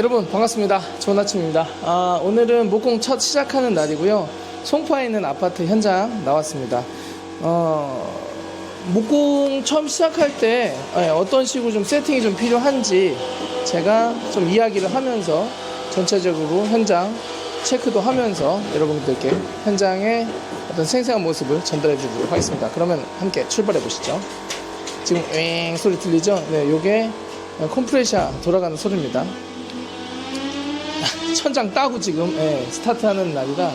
여러분 반갑습니다. 좋은 아침입니다. 오늘은 목공 첫 시작하는 날이고요. 송파에 있는 아파트 현장 나왔습니다. 목공 처음 시작할 때 어떤 식으로 좀 세팅이 좀 필요한지 제가 좀 이야기를 하면서 전체적으로 현장 체크도 하면서 여러분들께 현장의 어떤 생생한 모습을 전달해 드리도록 하겠습니다. 그러면 함께 출발해 보시죠. 지금 왱 소리 들리죠? 네, 요게 컴프레셔 돌아가는 소리입니다. 천장 따고 지금 스타트하는 날이라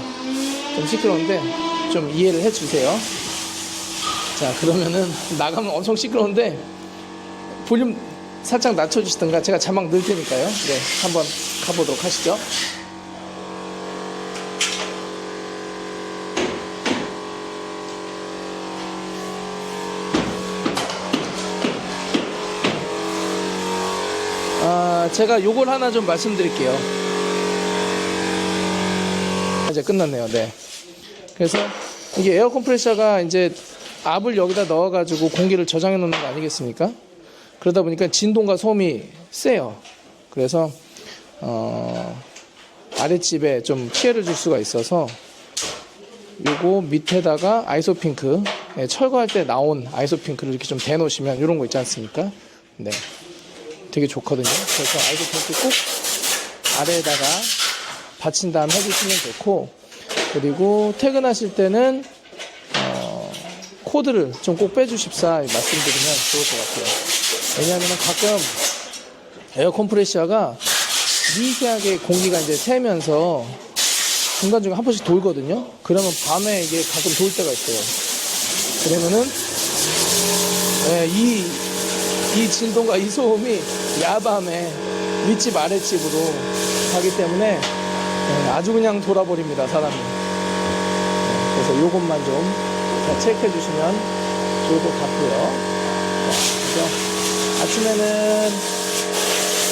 좀 시끄러운데 좀 이해를 해주세요. 자, 그러면은 나가면 엄청 시끄러운데 볼륨 살짝 낮춰주시던가 제가 자막 넣을 테니까요. 네, 한번 가보도록 하시죠. 제가 요걸 하나 좀 말씀드릴게요. 이제 끝났네요. 네. 그래서 이게 에어 컴프레셔가 이제 압을 여기다 넣어가지고 공기를 저장해 놓는 거 아니겠습니까? 그러다 보니까 진동과 소음이 세요. 그래서 아랫집에 좀 피해를 줄 수가 있어서 요거 밑에다가 아이소핑크, 철거할 때 나온 아이소핑크를 이렇게 좀 대놓으시면 이런 거 있지 않습니까? 네. 되게 좋거든요. 그래서 아이소핑크 꼭 아래에다가 받친 다음 해주시면 좋고, 그리고 퇴근하실 때는 코드를 좀 꼭 빼주십사 말씀드리면 좋을 것 같아요. 왜냐하면 가끔 에어 컴프레셔가 미세하게 공기가 이제 새면서 중간중간 한 번씩 돌거든요. 그러면 밤에 이게 가끔 돌 때가 있어요. 그러면은 이 진동과 이 소음이 야밤에 윗집 아랫집으로 가기 때문에 아주 그냥 돌아버립니다, 사람이. 그래서 요것만 좀 체크해 주시면 좋을 것 같고요. 그래서 아침에는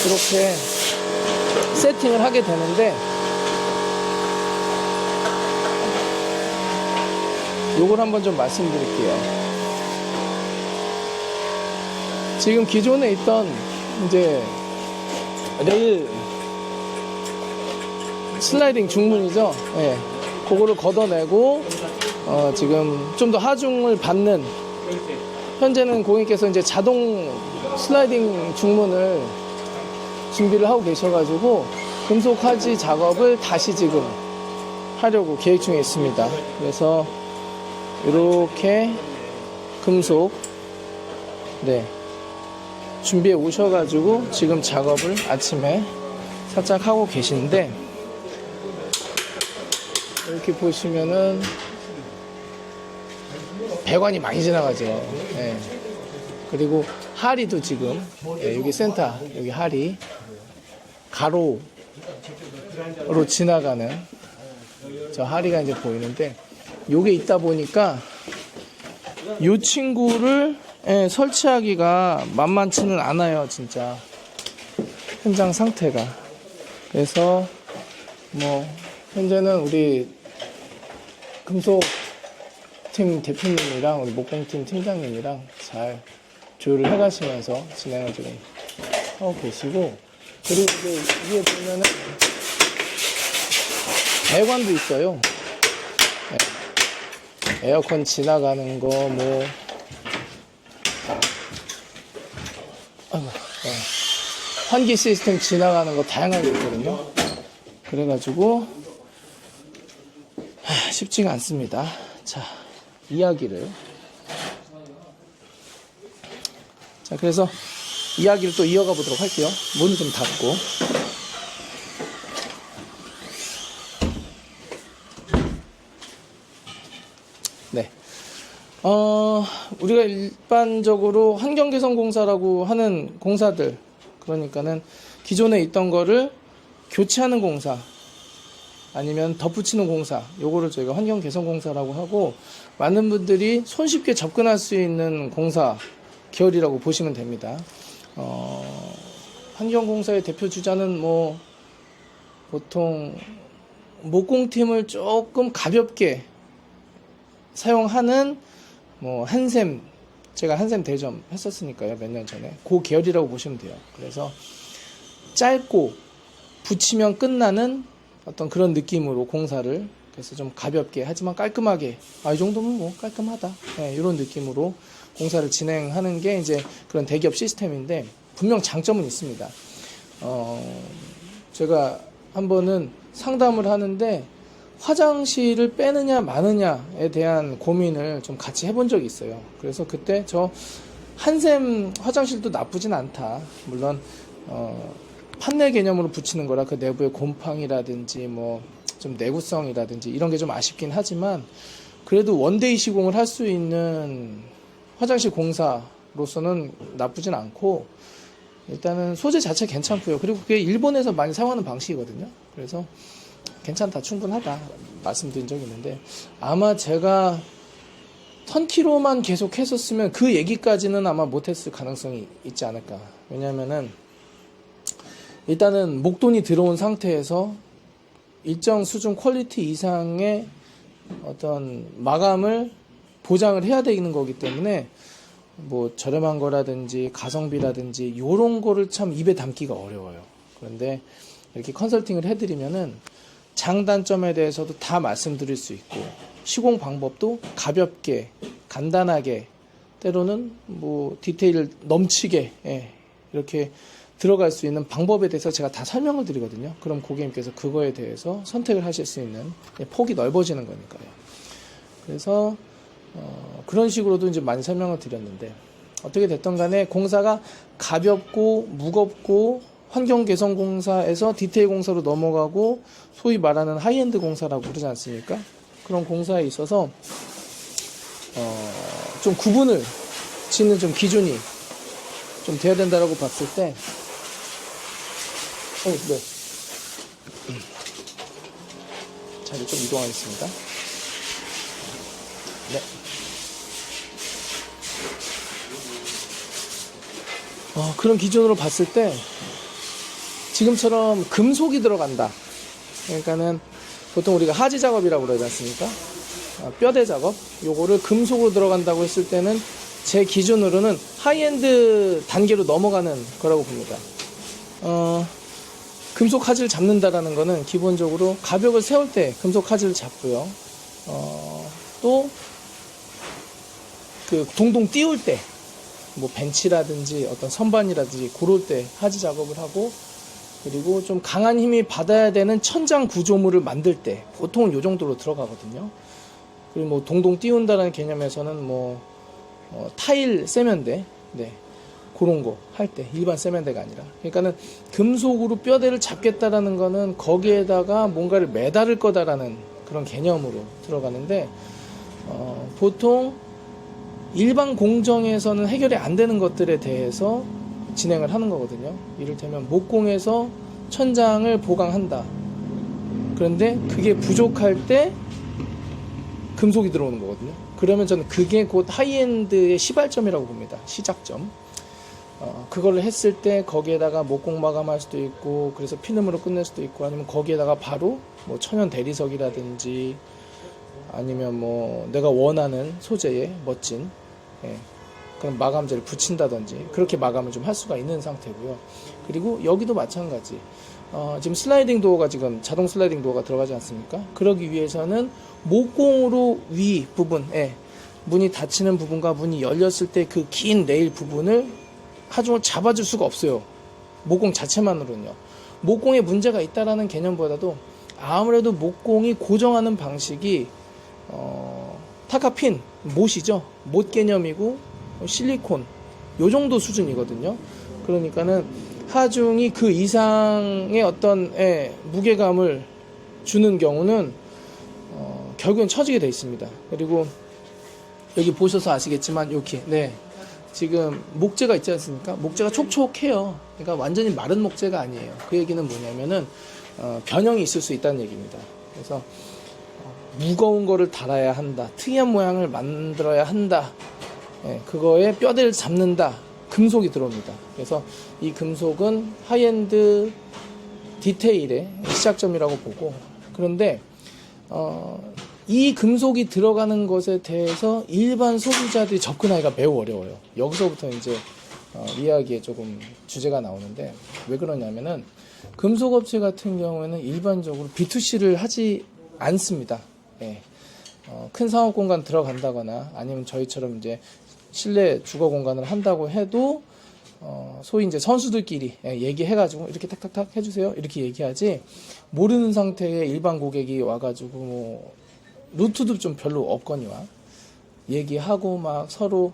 이렇게 세팅을 하게 되는데 요걸 한번 좀 말씀드릴게요. 지금 기존에 있던 이제 레일 슬라이딩 중문이죠. 예. 그거를 걷어내고 지금 좀 더 하중을 받는, 현재는 고객께서 이제 자동 슬라이딩 중문을 준비를 하고 계셔가지고 금속 하지 작업을 다시 지금 하려고 계획 중에 있습니다. 그래서 이렇게 금속 준비해 오셔가지고 지금 작업을 아침에 살짝 하고 계시는데, 이렇게 보시면은 배관이 많이 지나가죠. 네. 그리고 하리도 지금 여기 센터, 여기 하리 가로로 지나가는 저 하리가 이제 보이는데, 요게 있다 보니까 요 친구를 설치하기가 만만치는 않아요, 진짜 현장 상태가. 그래서 뭐 현재는 우리 금속팀 대표님이랑 우리 목공팀 팀장님이랑 잘 조율을 해가시면서 진행을 지금 하고 계시고, 그리고 이제 위에 보면은 배관도 있어요. 에어컨 지나가는 거, 뭐 환기 시스템 지나가는 거 다양하게 있거든요. 그래가지고 쉽지가 않습니다. 자, 그래서 이야기를 또 이어가 보도록 할게요. 문 좀 닫고. 네. 우리가 일반적으로 환경개선공사라고 하는 공사들, 그러니까는 기존에 있던 거를 교체하는 공사, 아니면 덧붙이는 공사, 요거를 저희가 환경개선공사라고 하고, 많은 분들이 손쉽게 접근할 수 있는 공사 계열이라고 보시면 됩니다. 환경공사의 대표 주자는 뭐 보통 목공팀을 조금 가볍게 사용하는 뭐 한샘, 제가 한샘 대점 했었으니까요, 몇 년 전에. 그 계열이라고 보시면 돼요. 그래서 짧고 붙이면 끝나는 어떤 그런 느낌으로 공사를, 그래서 좀 가볍게 하지만 깔끔하게, 이 정도면 뭐 깔끔하다, 이런 느낌으로 공사를 진행하는 게 이제 그런 대기업 시스템인데, 분명 장점은 있습니다. 제가 한 번은 상담을 하는데 화장실을 빼느냐 마느냐에 대한 고민을 좀 같이 해본 적이 있어요. 그래서 그때 저 한샘 화장실도 나쁘진 않다. 물론 판넬 개념으로 붙이는 거라 그 내부의 곰팡이라든지 뭐 좀 내구성이라든지 이런 게 좀 아쉽긴 하지만, 그래도 원데이 시공을 할 수 있는 화장실 공사로서는 나쁘진 않고, 일단은 소재 자체 괜찮고요. 그리고 그게 일본에서 많이 사용하는 방식이거든요. 그래서 괜찮다, 충분하다 말씀드린 적이 있는데, 아마 제가 턴키로만 계속 했었으면 그 얘기까지는 아마 못했을 가능성이 있지 않을까. 왜냐면은 일단은 목돈이 들어온 상태에서 일정 수준 퀄리티 이상의 어떤 마감을 보장을 해야 되는 거기 때문에, 뭐 저렴한 거라든지 가성비라든지 요런 거를 참 입에 담기가 어려워요. 그런데 이렇게 컨설팅을 해드리면은 장단점에 대해서도 다 말씀드릴 수 있고, 시공 방법도 가볍게 간단하게, 때로는 뭐 디테일 넘치게 이렇게 들어갈 수 있는 방법에 대해서 제가 다 설명을 드리거든요. 그럼 고객님께서 그거에 대해서 선택을 하실 수 있는 폭이 넓어지는 거니까요. 그래서 그런 식으로도 이제 많이 설명을 드렸는데, 어떻게 됐든 간에 공사가 가볍고 무겁고 환경 개선 공사에서 디테일 공사로 넘어가고, 소위 말하는 하이엔드 공사라고 그러지 않습니까? 그런 공사에 있어서 좀 구분을 짓는 좀 기준이 좀 돼야 된다라고 봤을 때, 네. 자리 좀 이동하겠습니다. 네. 그런 기준으로 봤을 때, 지금처럼 금속이 들어간다. 그러니까는 보통 우리가 하지 작업이라고 그러지 않습니까? 뼈대 작업. 요거를 금속으로 들어간다고 했을 때는 제 기준으로는 하이엔드 단계로 넘어가는 거라고 봅니다. 금속 하지를 잡는다라는 거는 기본적으로 가벽을 세울 때 금속 하지를 잡고요. 또 그 동동 띄울 때, 뭐 벤치라든지 어떤 선반이라든지 그럴 때 하지 작업을 하고, 그리고 좀 강한 힘이 받아야 되는 천장 구조물을 만들 때 보통은 요 정도로 들어가거든요. 그리고 뭐 동동 띄운다라는 개념에서는 뭐 타일 세면대, 그런 거 할 때, 일반 세면대가 아니라, 그러니까는 금속으로 뼈대를 잡겠다라는 거는 거기에다가 뭔가를 매달을 거다라는 그런 개념으로 들어가는데, 보통 일반 공정에서는 해결이 안 되는 것들에 대해서 진행을 하는 거거든요. 이를테면 목공에서 천장을 보강한다. 그런데 그게 부족할 때 금속이 들어오는 거거든요. 그러면 저는 그게 곧 하이엔드의 시발점이라고 봅니다. 시작점. 그걸 했을 때 거기에다가 목공 마감할 수도 있고, 그래서 피름으로 끝낼 수도 있고, 아니면 거기에다가 바로 뭐 천연 대리석이라든지, 아니면 뭐 내가 원하는 소재의 멋진 그런 마감재를 붙인다든지, 그렇게 마감을 좀 할 수가 있는 상태고요. 그리고 여기도 마찬가지. 지금 슬라이딩 도어가, 지금 자동 슬라이딩 도어가 들어가지 않습니까? 그러기 위해서는 목공으로 위 부분에 문이 닫히는 부분과 문이 열렸을 때 그 긴 레일 부분을 하중을 잡아줄 수가 없어요. 목공 자체만으로는요. 목공에 문제가 있다라는 개념보다도 아무래도 목공이 고정하는 방식이 타카핀, 못이죠. 못 개념이고 실리콘 요 정도 수준이거든요. 그러니까는 하중이 그 이상의 어떤 무게감을 주는 경우는 결국엔 처지게 돼 있습니다. 그리고 여기 보셔서 아시겠지만 이렇게 지금 목재가 있지 않습니까? 목재가 촉촉해요. 그러니까 완전히 마른 목재가 아니에요. 그 얘기는 뭐냐면은 변형이 있을 수 있다는 얘기입니다. 그래서 무거운 거를 달아야 한다, 특이한 모양을 만들어야 한다, 그거에 뼈대를 잡는다, 금속이 들어옵니다. 그래서 이 금속은 하이엔드 디테일의 시작점이라고 보고, 그런데 이 금속이 들어가는 것에 대해서 일반 소비자들이 접근하기가 매우 어려워요. 여기서부터 이제 이야기에 조금 주제가 나오는데, 왜 그러냐면은 금속업체 같은 경우에는 일반적으로 B2C를 하지 않습니다. 예. 큰 상업 공간 들어간다거나 아니면 저희처럼 이제 실내 주거 공간을 한다고 해도 소위 이제 선수들끼리 얘기해가지고 이렇게 탁탁탁 해주세요 이렇게 얘기하지, 모르는 상태의 일반 고객이 와가지고 뭐 루트도 좀 별로 없거니와 얘기하고 막 서로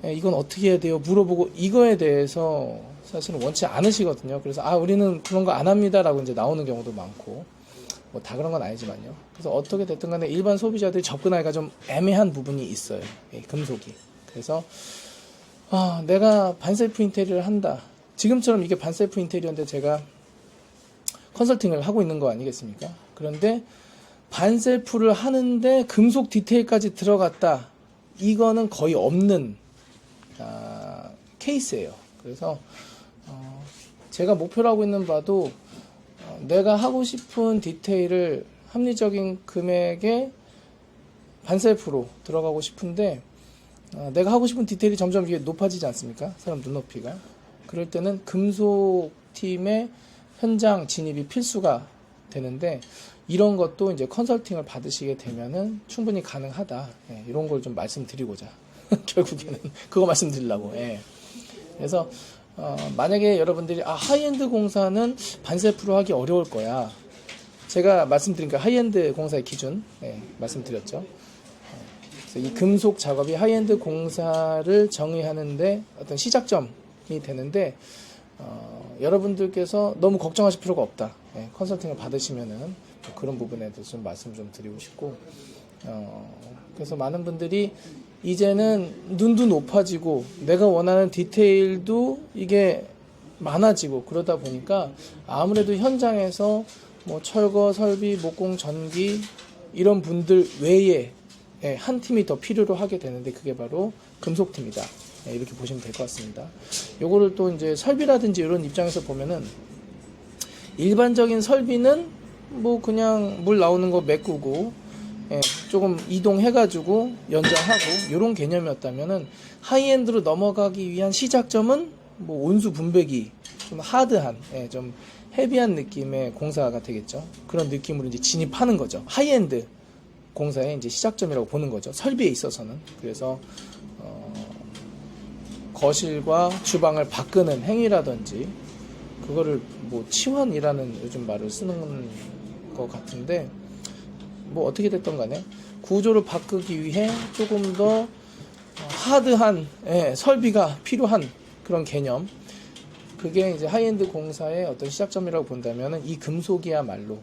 이건 어떻게 해야 돼요 물어보고 이거에 대해서 사실은 원치 않으시거든요. 그래서 우리는 그런 거 안 합니다라고 이제 나오는 경우도 많고, 뭐 다 그런 건 아니지만요. 그래서 어떻게 됐든 간에 일반 소비자들이 접근하기가 좀 애매한 부분이 있어요, 금속이. 그래서 내가 반셀프 인테리어를 한다. 지금처럼 이게 반셀프 인테리어인데 제가 컨설팅을 하고 있는 거 아니겠습니까? 그런데 반셀프를 하는데 금속 디테일까지 들어갔다. 이거는 거의 없는 케이스예요. 그래서 제가 목표로 하고 있는 바도 내가 하고 싶은 디테일을 합리적인 금액에 반셀프로 들어가고 싶은데 내가 하고 싶은 디테일이 점점 이게 높아지지 않습니까? 사람 눈높이가. 그럴 때는 금속팀의 현장 진입이 필수가 되는데, 이런 것도 이제 컨설팅을 받으시게 되면은 충분히 가능하다. 이런 걸 좀 말씀드리고자 결국에는 그거 말씀드리려고. 그래서 만약에 여러분들이 하이엔드 공사는 반셀프로 하기 어려울 거야. 제가 말씀드린 그 하이엔드 공사의 기준 말씀드렸죠. 그래서 이 금속 작업이 하이엔드 공사를 정의하는데 어떤 시작점이 되는데, 여러분들께서 너무 걱정하실 필요가 없다. 컨설팅을 받으시면은 그런 부분에 대해서 좀 말씀 좀 드리고 싶고, 그래서 많은 분들이 이제는 눈도 높아지고 내가 원하는 디테일도 이게 많아지고 그러다 보니까 아무래도 현장에서 뭐 철거, 설비, 목공, 전기 이런 분들 외에 한 팀이 더 필요로 하게 되는데, 그게 바로 금속팀이다. 이렇게 보시면 될 것 같습니다. 요거를 또 이제 설비라든지 이런 입장에서 보면은, 일반적인 설비는 뭐 그냥 물 나오는 거 메꾸고 조금 이동해가지고 연장하고 이런 개념이었다면은, 하이엔드로 넘어가기 위한 시작점은 뭐 온수 분배기, 좀 하드한, 좀 헤비한 느낌의 공사가 되겠죠. 그런 느낌으로 이제 진입하는 거죠. 하이엔드 공사의 이제 시작점이라고 보는 거죠, 설비에 있어서는. 그래서 거실과 주방을 바꾸는 행위라든지, 그거를 뭐 치환이라는 요즘 말을 쓰는 것 같은데, 뭐 어떻게 됐던 간에 구조를 바꾸기 위해 조금 더 하드한 설비가 필요한 그런 개념, 그게 이제 하이엔드 공사의 어떤 시작점이라고 본다면, 이 금속이야말로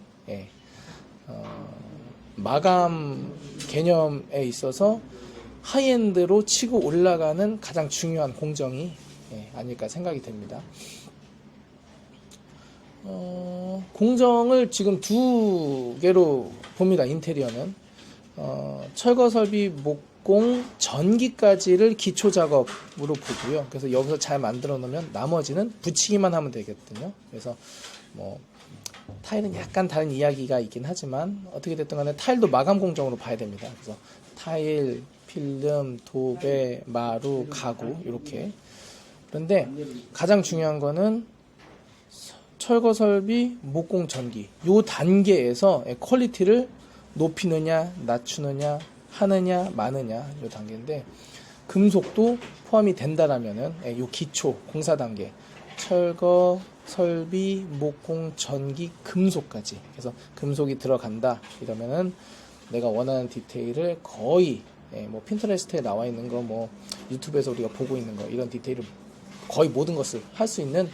마감 개념에 있어서 하이엔드로 치고 올라가는 가장 중요한 공정이 아닐까 생각이 됩니다. 공정을 지금 두 개로 봅니다. 인테리어는 철거, 설비, 목공, 전기까지를 기초 작업으로 보고요. 그래서 여기서 잘 만들어 놓으면 나머지는 붙이기만 하면 되거든요. 그래서 뭐 타일은 약간 다른 이야기가 있긴 하지만, 어떻게 됐든 간에 타일도 마감 공정으로 봐야 됩니다. 그래서 타일, 필름, 도배, 마루, 가구 이렇게. 그런데 가장 중요한 거는 철거, 설비, 목공, 전기 요 단계에서 퀄리티를 높이느냐 낮추느냐 하느냐 마느냐 요 단계인데, 금속도 포함이 된다라면은 요 기초 공사 단계, 철거, 설비, 목공, 전기, 금속까지, 그래서 금속이 들어간다 이러면은 내가 원하는 디테일을 거의 뭐 핀터레스트에 나와 있는 거, 뭐 유튜브에서 우리가 보고 있는 거, 이런 디테일을 거의 모든 것을 할 수 있는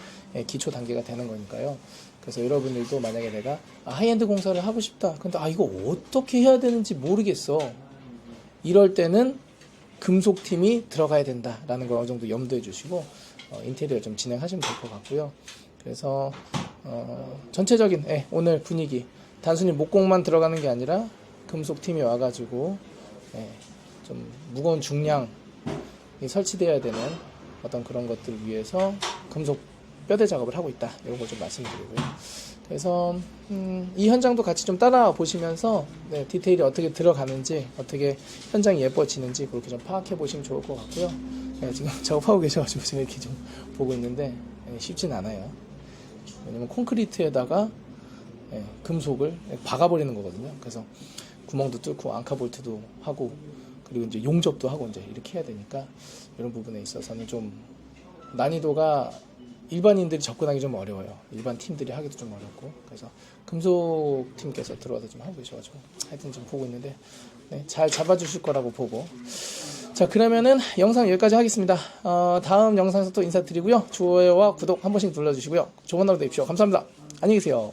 기초 단계가 되는 거니까요. 그래서 여러분들도 만약에 내가 하이엔드 공사를 하고 싶다, 근데 이거 어떻게 해야 되는지 모르겠어, 이럴 때는 금속팀이 들어가야 된다라는 걸 어느 정도 염두에 주시고 인테리어 좀 진행하시면 될 것 같고요. 그래서 전체적인 오늘 분위기, 단순히 목공만 들어가는 게 아니라 금속팀이 와가지고 좀 무거운 중량이 설치되어야 되는 어떤 그런 것들을 위해서 금속 뼈대 작업을 하고 있다, 이런 걸 좀 말씀드리고요. 그래서 이 현장도 같이 좀 따라 보시면서 디테일이 어떻게 들어가는지, 어떻게 현장이 예뻐지는지 그렇게 좀 파악해 보시면 좋을 것 같고요. 지금 작업하고 계셔가지고 제가 이렇게 좀 보고 있는데 쉽진 않아요. 왜냐면 콘크리트에다가 금속을 박아버리는 거거든요. 그래서 구멍도 뚫고 앙카볼트도 하고 그리고 이제 용접도 하고 이제 이렇게 해야 되니까 이런 부분에 있어서는 좀 난이도가 일반인들이 접근하기 좀 어려워요. 일반 팀들이 하기도 좀 어렵고 그래서 금속 팀께서 들어와서 좀 하고 계셔가지고 하여튼 좀 보고 있는데 잘 잡아주실 거라고 보고 자 그러면은 영상 여기까지 하겠습니다. 다음 영상에서 또 인사드리고요. 좋아요와 구독 한 번씩 눌러주시고요. 좋은 하루 되십시오. 감사합니다. 안녕히 계세요.